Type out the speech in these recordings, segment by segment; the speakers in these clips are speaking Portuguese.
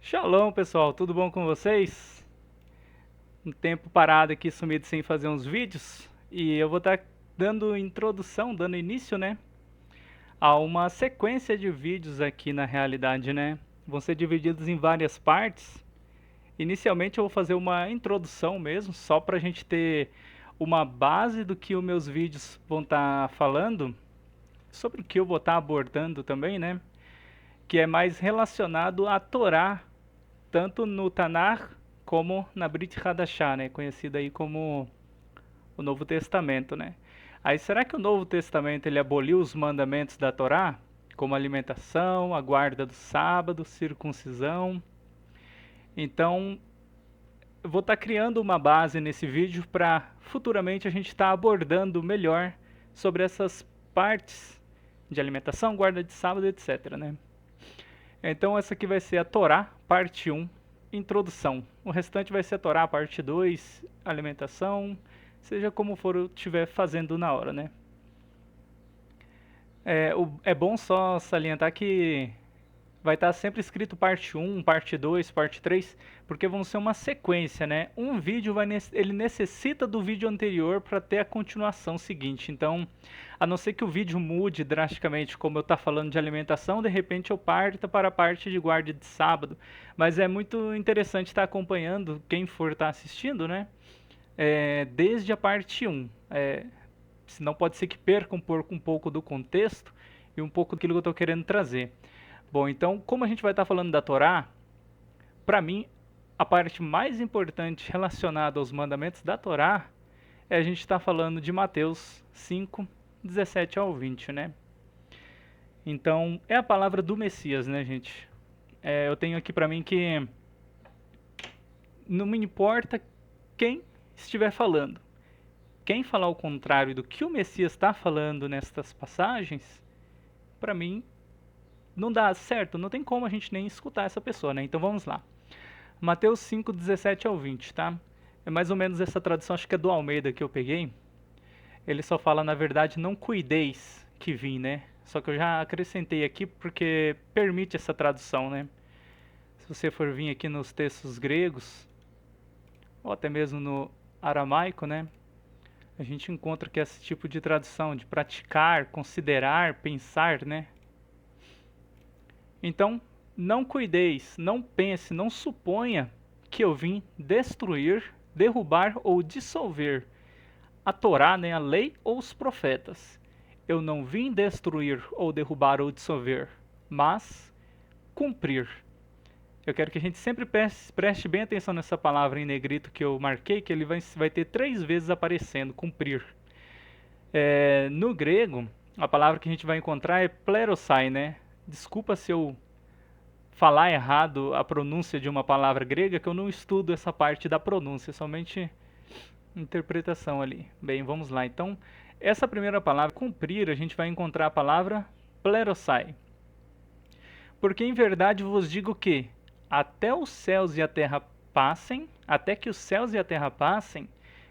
Shalom, pessoal, tudo bom com vocês? Um tempo parado aqui, sumido sem fazer uns vídeos, e eu vou estar dando introdução, dando início, né, a uma sequência de vídeos aqui na realidade, né? Vão ser divididos em várias partes. Inicialmente eu vou fazer uma introdução mesmo, só para a gente ter uma base do que os meus vídeos vão estar falando, sobre o que eu vou estar abordando também, né? Que é mais relacionado à Torá, tanto no Tanakh como na Brit Hadashah, né, conhecida aí como o Novo Testamento, né? Aí será que o Novo Testamento ele aboliu os mandamentos da Torá, como alimentação, a guarda do sábado, circuncisão? Então, eu vou estar criando uma base nesse vídeo para futuramente a gente estar abordando melhor sobre essas partes de alimentação, guarda de sábado, etc, né? Então essa aqui vai ser a Torá, parte 1, introdução. O restante vai ser a Torá, parte 2, alimentação, seja como for eu estiver fazendo na hora, né? É bom só salientar que vai estar sempre escrito parte 1, parte 2, parte 3, porque vão ser uma sequência, né? Um vídeo ele necessita do vídeo anterior para ter a continuação seguinte. Então, a não ser que o vídeo mude drasticamente, como eu estou falando de alimentação, de repente eu parta para a parte de guarda de sábado. Mas é muito interessante estar acompanhando, quem for estar assistindo, né? Desde a parte 1. Senão pode ser que perca um pouco do contexto e um pouco daquilo que eu estou querendo trazer. Bom, então, como a gente vai estar falando da Torá, para mim, a parte mais importante relacionada aos mandamentos da Torá é a gente estar falando de Mateus 5, 17 ao 20, né? Então, é a palavra do Messias, né, gente? Eu tenho aqui para mim que não me importa quem estiver falando. Quem falar o contrário do que o Messias está falando nestas passagens, para mim, não dá certo, não tem como a gente nem escutar essa pessoa, né? Então vamos lá. Mateus 5, 17 ao 20, tá? É mais ou menos essa tradução, acho que é do Almeida que eu peguei. Ele só fala, na verdade, não cuideis que vim, né? Só que eu já acrescentei aqui porque permite essa tradução, né? Se você for vir aqui nos textos gregos, ou até mesmo no aramaico, né? A gente encontra que esse tipo de tradução, de praticar, considerar, pensar, né? Então, não cuideis, não pense, não suponha que eu vim destruir, derrubar ou dissolver a Torá, né, a lei ou os profetas. Eu não vim destruir ou derrubar ou dissolver, mas cumprir. Eu quero que a gente sempre preste bem atenção nessa palavra em negrito que eu marquei, que ele vai ter 3 vezes aparecendo, cumprir. No grego, a palavra que a gente vai encontrar é plerosai, né? Desculpa se eu falar errado a pronúncia de uma palavra grega, que eu não estudo essa parte da pronúncia, somente interpretação ali. Bem, vamos lá. Então, essa primeira palavra, cumprir, a gente vai encontrar a palavra plerosai. Porque em verdade vos digo que até os céus e a terra passem, até que os céus e a terra passem,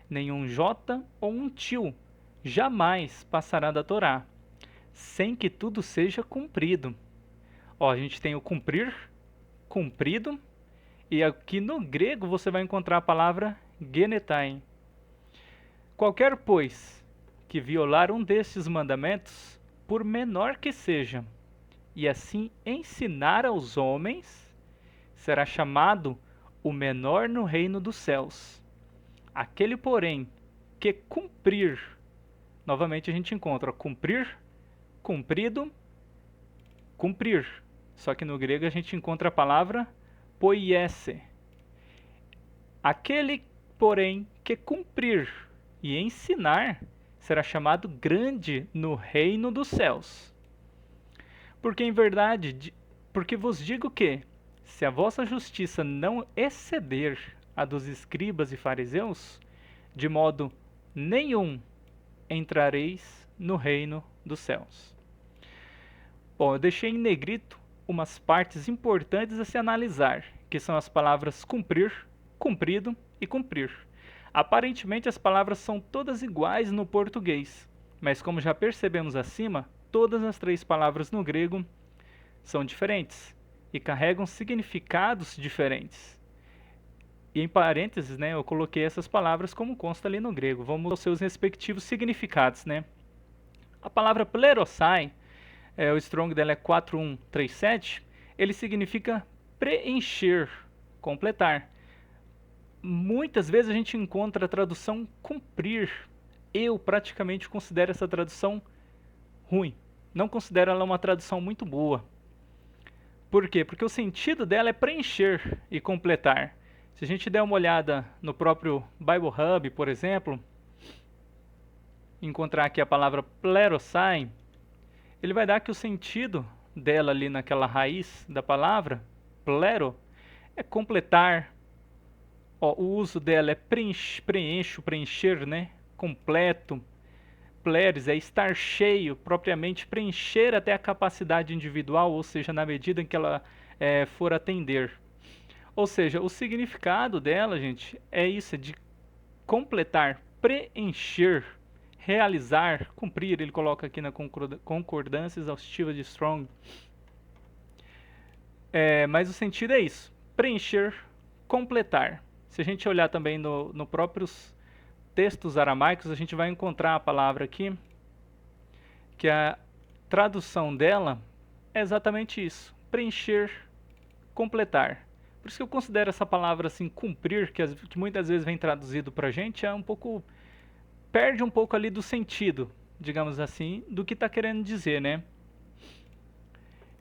nenhum jota ou um tio jamais passará da Torá, sem que tudo seja cumprido. Ó, a gente tem o cumprir, cumprido, e aqui no grego você vai encontrar a palavra genetai. Qualquer, pois, que violar um destes mandamentos, por menor que seja, e assim ensinar aos homens, será chamado o menor no reino dos céus. Aquele, porém, que cumprir, novamente a gente encontra cumprir, cumprido, cumprir. Só que no grego a gente encontra a palavra poiese. Aquele, porém, que cumprir e ensinar será chamado grande no reino dos céus. Porque em verdade, porque vos digo que, se a vossa justiça não exceder a dos escribas e fariseus, de modo nenhum entrareis no reino dos céus. Bom, eu deixei em negrito umas partes importantes a se analisar, que são as palavras cumprir, cumprido e cumprir. Aparentemente as palavras são todas iguais no português, mas como já percebemos acima, todas as 3 palavras no grego são diferentes. e carregam significados diferentes. E em parênteses, né, eu coloquei essas palavras como consta ali no grego. Vamos aos seus respectivos significados, né? A palavra plerosai, o strong dela é 4137, ele significa preencher, completar. Muitas vezes a gente encontra a tradução cumprir. Eu praticamente considero essa tradução ruim. Não considero ela uma tradução muito boa. Por quê? Porque o sentido dela é preencher e completar. Se a gente der uma olhada no próprio Bible Hub, por exemplo, encontrar aqui a palavra plerosai, ele vai dar que o sentido dela ali naquela raiz da palavra, plero, é completar. Ó, o uso dela é preencher, né? Completo. Pleres é estar cheio, propriamente preencher até a capacidade individual, ou seja, na medida em que ela for atender. Ou seja, o significado dela, gente, é isso, é de completar, preencher, realizar, cumprir. Ele coloca aqui na concordância exaustiva de Strong. Mas o sentido é isso, preencher, completar. Se a gente olhar também no próprios textos aramaicos, a gente vai encontrar a palavra aqui, que a tradução dela é exatamente isso, preencher, completar. Por isso que eu considero essa palavra assim, cumprir, que muitas vezes vem traduzido para a gente, perde um pouco ali do sentido, digamos assim, do que está querendo dizer, né?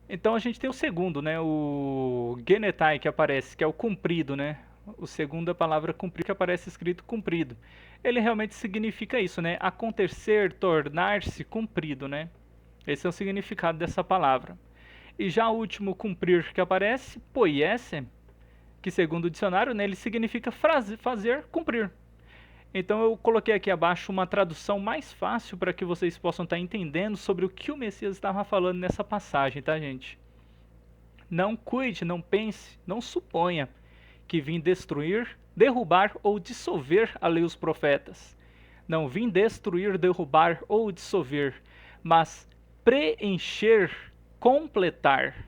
Então a gente tem o segundo, né, o genetai que aparece, que é o cumprido, né? O segundo, a palavra cumprir, que aparece escrito cumprido. Ele realmente significa isso, né? Acontecer, tornar-se cumprido, né? Esse é o significado dessa palavra. E já o último cumprir que aparece, poiese, que segundo o dicionário, né, ele significa fazer, cumprir. Então eu coloquei aqui abaixo uma tradução mais fácil para que vocês possam estar entendendo sobre o que o Messias estava falando nessa passagem, tá, gente? Não cuide, não pense, não suponha que vim destruir, derrubar ou dissolver a lei e os profetas. Não vim destruir, derrubar ou dissolver, mas preencher, completar.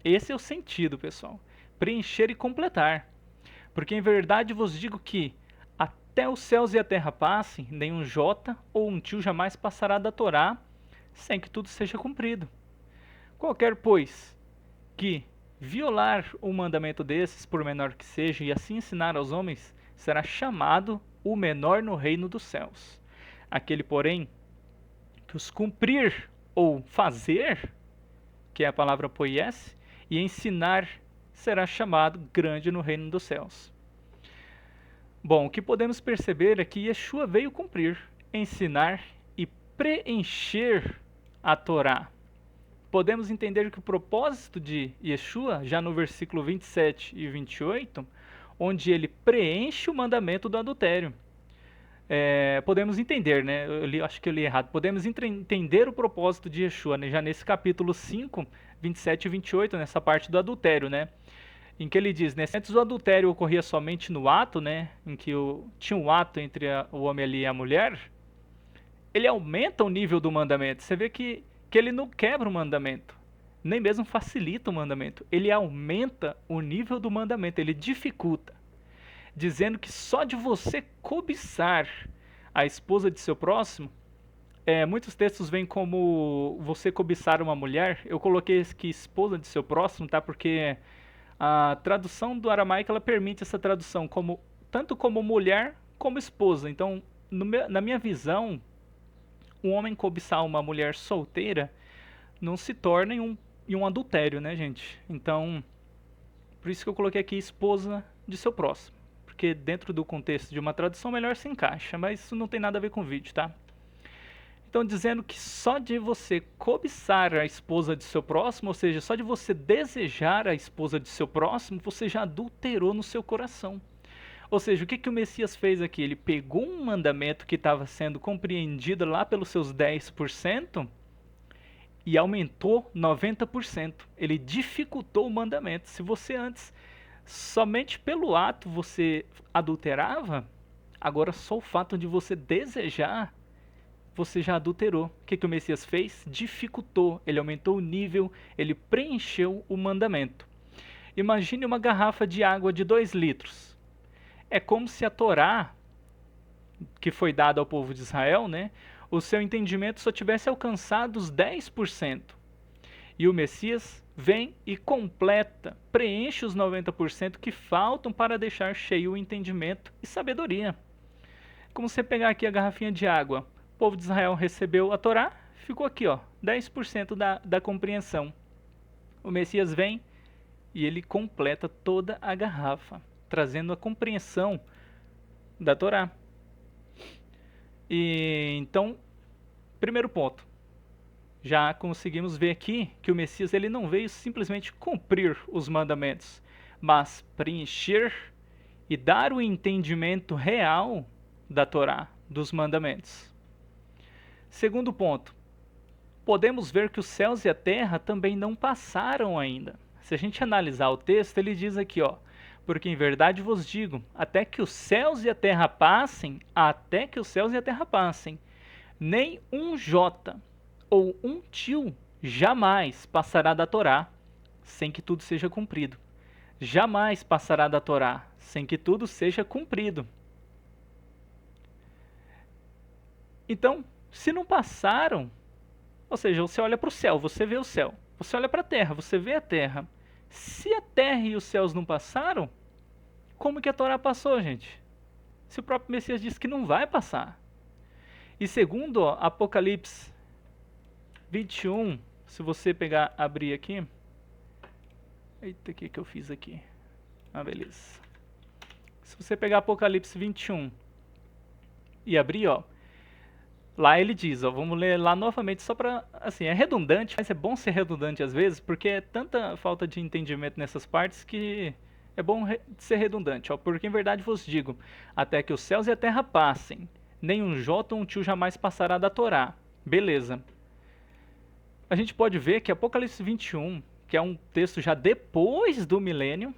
Esse é o sentido, pessoal. Preencher e completar. Porque em verdade vos digo que até os céus e a terra passem, nenhum jota ou um tio jamais passará da Torá, sem que tudo seja cumprido. Qualquer, pois, que violar um mandamento desses, por menor que seja, e assim ensinar aos homens, será chamado o menor no reino dos céus. Aquele, porém, que os cumprir ou fazer, que é a palavra poiese, e ensinar, será chamado grande no reino dos céus. Bom, o que podemos perceber é que Yeshua veio cumprir, ensinar e preencher a Torá. Podemos entender que o propósito de Yeshua, já no versículo 27 e 28, onde ele preenche o mandamento do adultério. Podemos entender, né? Acho que eu li errado. Podemos entender o propósito de Yeshua, né? Já nesse capítulo 5, 27 e 28, nessa parte do adultério, né? Em que ele diz, né? Antes o adultério ocorria somente no ato, né? Em que tinha um ato entre o homem ali e a mulher. Ele aumenta o nível do mandamento. Você vê que ele não quebra o mandamento, nem mesmo facilita o mandamento. Ele aumenta o nível do mandamento, ele dificulta, dizendo que só de você cobiçar a esposa de seu próximo, muitos textos vêm como você cobiçar uma mulher. Eu coloquei aqui esposa de seu próximo, tá? Porque a tradução do aramaico ela permite essa tradução tanto como mulher como esposa. Então, na minha visão, um homem cobiçar uma mulher solteira não se torna em um adultério, né, gente? Então, por isso que eu coloquei aqui esposa de seu próximo. Porque dentro do contexto de uma tradução melhor se encaixa, mas isso não tem nada a ver com o vídeo, tá? Então, dizendo que só de você cobiçar a esposa de seu próximo, ou seja, só de você desejar a esposa de seu próximo, você já adulterou no seu coração. Ou seja, o que o Messias fez aqui? Ele pegou um mandamento que estava sendo compreendido lá pelos seus 10% e aumentou 90%. Ele dificultou o mandamento. Se você antes, somente pelo ato, você adulterava, agora só o fato de você desejar, você já adulterou. O que o Messias fez? Dificultou. Ele aumentou o nível, ele preencheu o mandamento. Imagine uma garrafa de água de 2 litros. É como se a Torá, que foi dada ao povo de Israel, né, o seu entendimento só tivesse alcançado os 10%. E o Messias vem e completa, preenche os 90% que faltam para deixar cheio o entendimento e sabedoria. Como você pegar aqui a garrafinha de água, o povo de Israel recebeu a Torá, ficou aqui, ó, 10% da compreensão. O Messias vem e ele completa toda a garrafa, trazendo a compreensão da Torá. E então, primeiro ponto, já conseguimos ver aqui que o Messias ele não veio simplesmente cumprir os mandamentos, mas preencher e dar o entendimento real da Torá, dos mandamentos. Segundo ponto, podemos ver que os céus e a terra também não passaram ainda. Se a gente analisar o texto, ele diz aqui, ó, porque em verdade vos digo, até que os céus e a terra passem, nem um jota ou um tio jamais passará da Torá sem que tudo seja cumprido. Jamais passará da Torá sem que tudo seja cumprido. Então, se não passaram, ou seja, você olha para o céu, você vê o céu. Você olha para a terra, você vê a terra. Se a terra e os céus não passaram, como que a Torá passou, gente? Se o próprio Messias disse que não vai passar. E segundo Apocalipse 21, se você pegar, abrir aqui. Eita, o que eu fiz aqui? Ah, beleza. Se você pegar Apocalipse 21 e abrir, ó. Lá ele diz, ó, vamos ler lá novamente só para, assim, é redundante, mas é bom ser redundante às vezes, porque é tanta falta de entendimento nessas partes que é bom ser redundante, ó, porque em verdade vos digo, até que os céus e a terra passem, nem um jota ou um tio jamais passará da Torá. Beleza. A gente pode ver que Apocalipse 21, que é um texto já depois do milênio,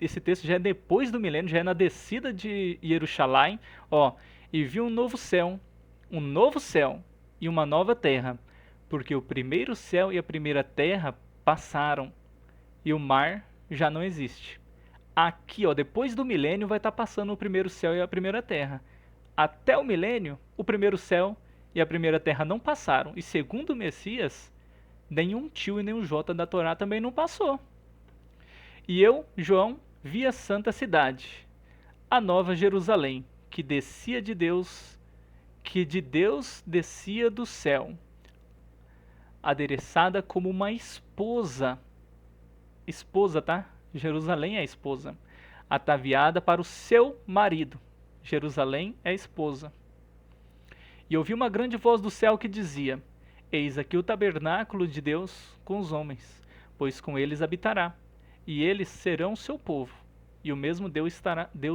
esse texto já é depois do milênio, já é na descida de Jerusalém, ó, e viu um novo céu e uma nova terra, porque o primeiro céu e a primeira terra passaram, e o mar já não existe. Aqui, ó, depois do milênio vai estar passando o primeiro céu e a primeira terra. Até o milênio, o primeiro céu e a primeira terra não passaram, e segundo o Messias, nenhum tio e nenhum jota da Torá também não passou. E eu, João, vi a santa cidade, a nova Jerusalém, que descia de Deus, que de Deus descia do céu, adereçada como uma esposa. Esposa, tá? Jerusalém é a esposa. Ataviada para o seu marido. Jerusalém é a esposa. E ouvi uma grande voz do céu que dizia: Eis aqui o tabernáculo de Deus com os homens, pois com eles habitará, e eles serão seu povo, e o mesmo Deus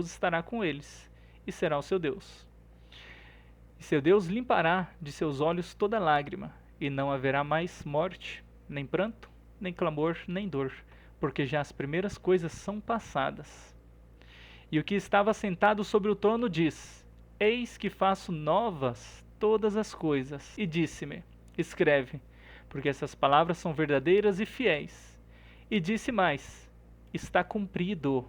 estará com eles, e será o seu Deus. E seu Deus limpará de seus olhos toda lágrima, e não haverá mais morte, nem pranto, nem clamor, nem dor, porque já as primeiras coisas são passadas. E o que estava sentado sobre o trono diz: Eis que faço novas todas as coisas. E disse-me: Escreve, porque essas palavras são verdadeiras e fiéis. E disse mais: Está cumprido.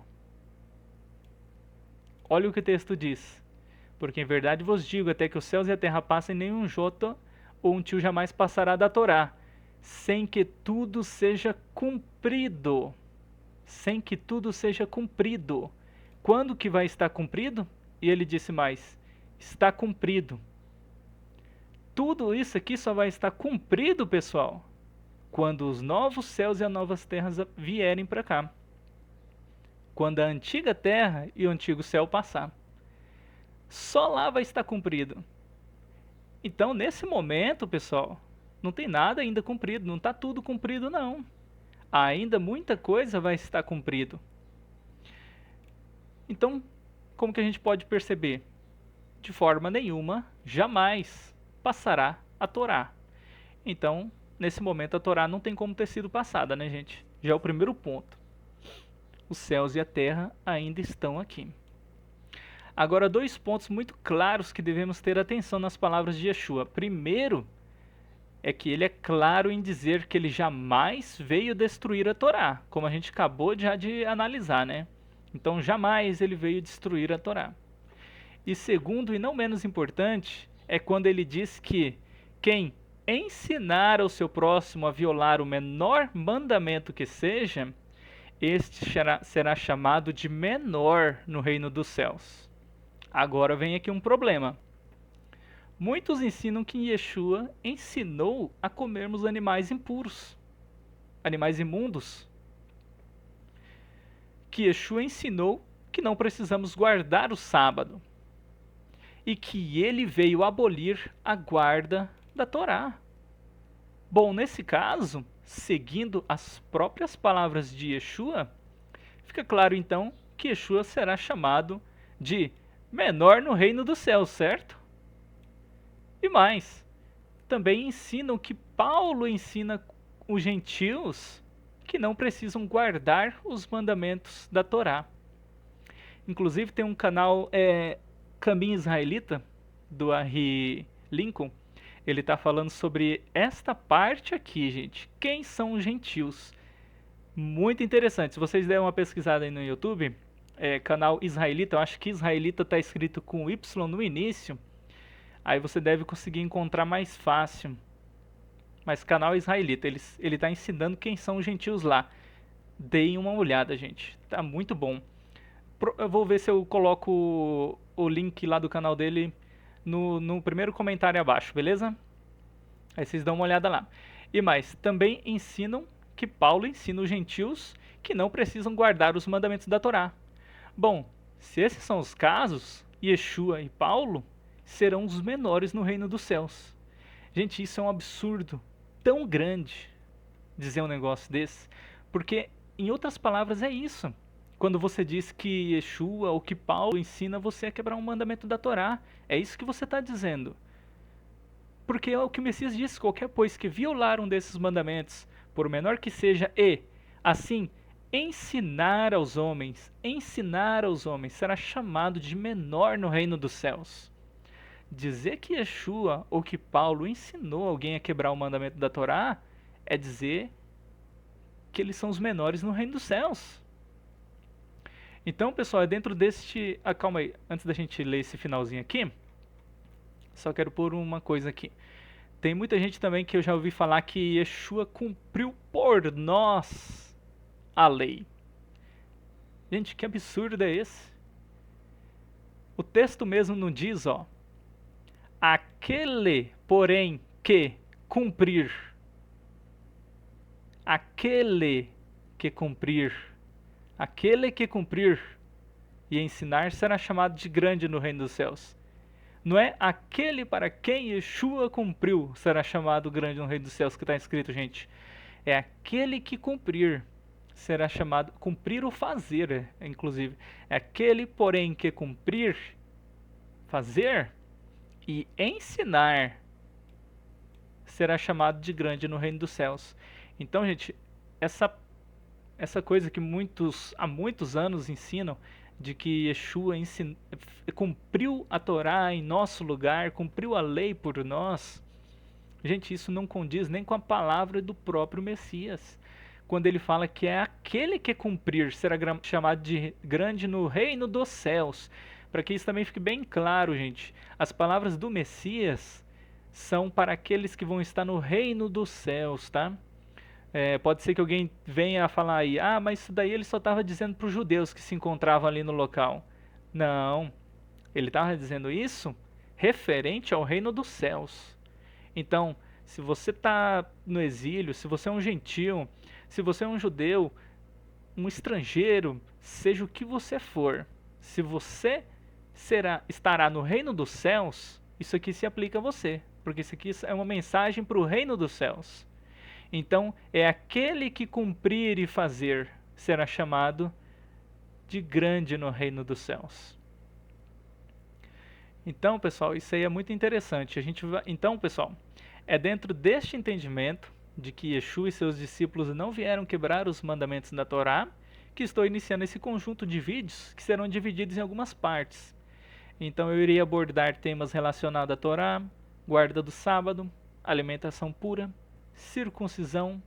Olha o que o texto diz. Porque em verdade vos digo, até que os céus e a terra passem, nenhum jota ou um tio jamais passará da Torá, sem que tudo seja cumprido. Sem que tudo seja cumprido. Quando que vai estar cumprido? E ele disse mais: Está cumprido. Tudo isso aqui só vai estar cumprido, pessoal, quando os novos céus e as novas terras vierem para cá. Quando a antiga terra e o antigo céu passar. Só lá vai estar cumprido. Então, nesse momento, pessoal, não tem nada ainda cumprido, não está tudo cumprido, não. Ainda muita coisa vai estar cumprido. Então, como que a gente pode perceber? De forma nenhuma, jamais passará a Torá. Então, nesse momento, a Torá não tem como ter sido passada, né, gente? Já é o primeiro ponto. Os céus e a terra ainda estão aqui. Agora, 2 pontos muito claros que devemos ter atenção nas palavras de Yeshua. Primeiro, é que ele é claro em dizer que ele jamais veio destruir a Torá, como a gente acabou já de analisar, né? Então jamais ele veio destruir a Torá. E segundo, e não menos importante, é quando ele diz que quem ensinar ao seu próximo a violar o menor mandamento que seja, este será chamado de menor no reino dos céus. Agora vem aqui um problema. Muitos ensinam que Yeshua ensinou a comermos animais impuros, animais imundos. Que Yeshua ensinou que não precisamos guardar o sábado. E que ele veio abolir a guarda da Torá. Bom, nesse caso, seguindo as próprias palavras de Yeshua, fica claro então que Yeshua será chamado de menor no reino dos céus, certo? E mais, também ensinam que Paulo ensina os gentios que não precisam guardar os mandamentos da Torá. Inclusive tem um canal Caminho Israelita, do Ari Lincoln. Ele está falando sobre esta parte aqui, gente. Quem são os gentios? Muito interessante. Se vocês derem uma pesquisada aí no YouTube, canal Israelita, eu acho que Israelita está escrito com Y no início. Aí você deve conseguir encontrar mais fácil. Mas canal Israelita, ele está ensinando quem são os gentios lá. Deem uma olhada, gente. Tá muito bom. Eu vou ver se eu coloco o link lá do canal dele no primeiro comentário abaixo, beleza? Aí vocês dão uma olhada lá. E mais, também ensinam que Paulo ensina os gentios que não precisam guardar os mandamentos da Torá. Bom, se esses são os casos, Yeshua e Paulo serão os menores no reino dos céus. Gente, isso é um absurdo tão grande dizer um negócio desse, porque, em outras palavras, é isso. Quando você diz que Yeshua ou que Paulo ensina você a quebrar um mandamento da Torá, é isso que você está dizendo. Porque é o que o Messias disse: qualquer pois que violar um desses mandamentos, por menor que seja, e, assim, ensinar aos homens, será chamado de menor no reino dos céus. Dizer que Yeshua ou que Paulo ensinou alguém a quebrar o mandamento da Torá é dizer que eles são os menores no reino dos céus. Então, pessoal, é dentro deste... calma aí, antes da gente ler esse finalzinho aqui, só quero pôr uma coisa aqui. Tem muita gente também que eu já ouvi falar que Yeshua cumpriu por nós a lei. Gente, que absurdo é esse? O texto mesmo não diz, ó, aquele, porém, que cumprir. Aquele que cumprir. Aquele que cumprir e ensinar será chamado de grande no reino dos céus. Não é aquele para quem Yeshua cumpriu será chamado grande no reino dos céus que está escrito, gente. É aquele que cumprir será chamado, cumprir ou fazer, inclusive. É aquele, porém, que cumprir, fazer e ensinar será chamado de grande no reino dos céus. Então, gente, essa coisa que há muitos anos ensinam, de que Yeshua cumpriu a Torá em nosso lugar, cumpriu a lei por nós, gente, isso não condiz nem com a palavra do próprio Messias, quando ele fala que é aquele que cumprir será chamado de grande no reino dos céus. Para que isso também fique bem claro, gente, as palavras do Messias são para aqueles que vão estar no reino dos céus, tá? Pode ser que alguém venha a falar aí, mas isso daí ele só estava dizendo para os judeus que se encontravam ali no local. Não, ele estava dizendo isso referente ao reino dos céus. Então, se você está no exílio, se você é um gentio, se você é um judeu, um estrangeiro, seja o que você for, se você estará no reino dos céus, isso aqui se aplica a você, porque isso aqui é uma mensagem para o reino dos céus. Então, é aquele que cumprir e fazer será chamado de grande no reino dos céus. Então, pessoal, isso aí é muito interessante. Então, pessoal, é dentro deste entendimento de que Yeshua e seus discípulos não vieram quebrar os mandamentos da Torá que estou iniciando esse conjunto de vídeos que serão divididos em algumas partes. Então, eu irei abordar temas relacionados à Torá, guarda do sábado, alimentação pura, circuncisão,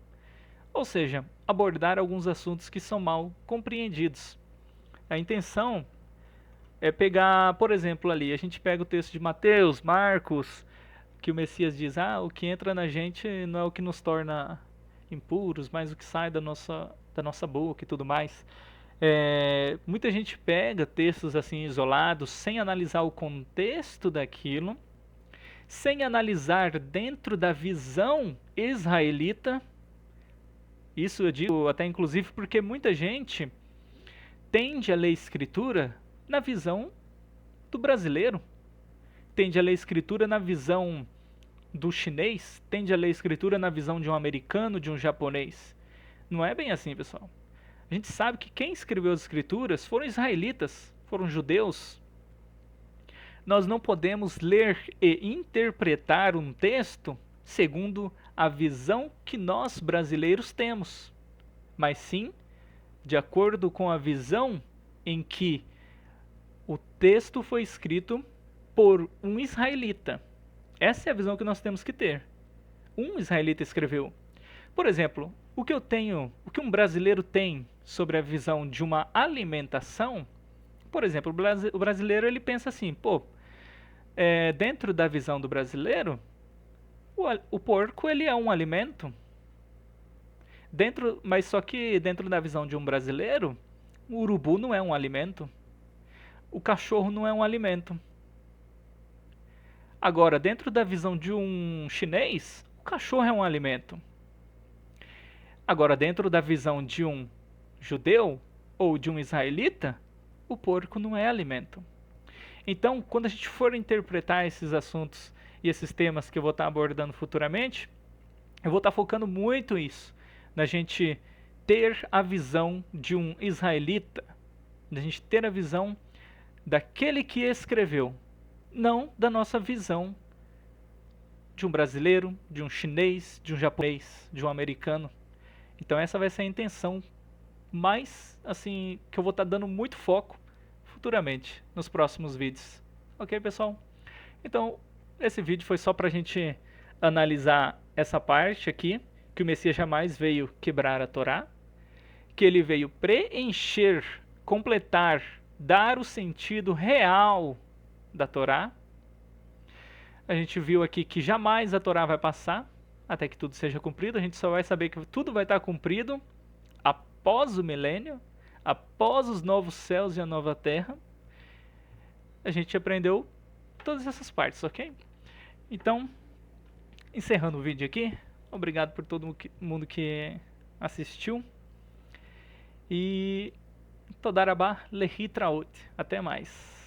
ou seja, abordar alguns assuntos que são mal compreendidos. A intenção é pegar, por exemplo, ali, a gente pega o texto de Mateus, Marcos, que o Messias diz, o que entra na gente não é o que nos torna impuros, mas o que sai da nossa boca e tudo mais. Muita gente pega textos assim isolados, sem analisar o contexto daquilo, sem analisar dentro da visão israelita. Isso eu digo até inclusive porque muita gente tende a ler a escritura na visão do brasileiro, tende a ler a escritura na visão do chinês, tende a ler a escritura na visão de um americano, de um japonês. Não é bem assim, pessoal. A gente sabe que quem escreveu as escrituras foram israelitas, foram judeus. Nós não podemos ler e interpretar um texto segundo a visão que nós brasileiros temos, mas sim de acordo com a visão em que o texto foi escrito por um israelita. Essa é a visão que nós temos que ter. Um israelita escreveu. Por exemplo, o que um brasileiro tem sobre a visão de uma alimentação, por exemplo, o brasileiro ele pensa assim, dentro da visão do brasileiro, o porco ele é um alimento. Mas só que dentro da visão de um brasileiro, o urubu não é um alimento. O cachorro não é um alimento. Agora, dentro da visão de um chinês, o cachorro é um alimento. Agora, dentro da visão de um judeu ou de um israelita, o porco não é alimento. Então, quando a gente for interpretar esses assuntos e esses temas que eu vou estar abordando futuramente, eu vou estar focando muito nisso, na gente ter a visão de um israelita, na gente ter a visão daquele que escreveu, não da nossa visão de um brasileiro, de um chinês, de um japonês, de um americano. Então essa vai ser a intenção mais, assim, que eu vou estar dando muito foco futuramente, nos próximos vídeos. Ok, pessoal? Então, esse vídeo foi só para a gente analisar essa parte aqui, que o Messias jamais veio quebrar a Torá, que ele veio preencher, completar, dar o sentido real da Torá. A gente viu aqui que jamais a Torá vai passar, até que tudo seja cumprido. A gente só vai saber que tudo vai estar cumprido após o milênio, após os novos céus e a nova terra. A gente aprendeu todas essas partes, ok? Então, encerrando o vídeo aqui, obrigado por todo mundo que assistiu. E Todarabá Lehi Traot. Até mais.